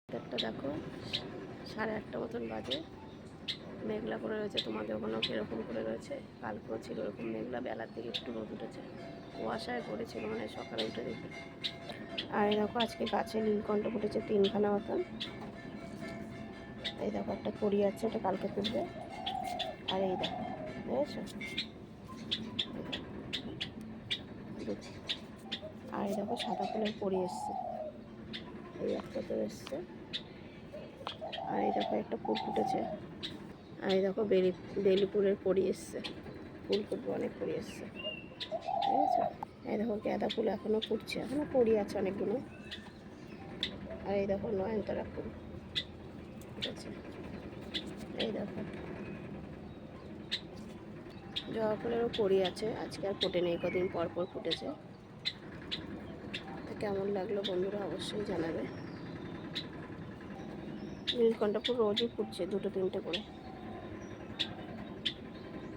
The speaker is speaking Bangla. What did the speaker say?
একটা দেখো 8:30 মতন বাজে, মেঘলা করে রয়েছে। তোমাদের ওখানেও কীরকম করে রয়েছে? কালকেও ছিল এরকম মেঘলা, বেলার দিকে একটু রোদ উঠেছে, কুয়াশায় পড়েছিল মানে সকালে উঠে দেখি। আর এই দেখো আজকে গাছে নীলকণ্ঠ ফুটেছে 3খানা মতন। এই দেখো একটা কড়ি আছে, ওটা কালকে তুলবে। আর এই দেখো বুঝেছো, আর এই দেখো সাদা ফুলের কড়ি এসছে, এই একটা তো এসছে। আর এই দেখো একটা ফুল ফুটেছে। আর এই দেখো বেলি ফুলের কড়ি এসছে, ফুল ফুটবে, অনেক কড়ি এসছে, ঠিক আছে। এই দেখো গাঁদা ফুল এখনও ফুটছে, এখনও কড়ি আছে অনেকগুলো। আর এই দেখো নয়নতারা ফুল ফুটেছে, এই দেখো জবা ফুলেরও কড়ি আছে, আজকে আর ফোটেনি, কদিন পর পর ফুটেছে। কেমন লাগলো বন্ধুরা অবশ্যই জানাবে। নীলকণ্ঠ ফুল রোজই ফুটছে 2-3টে করে।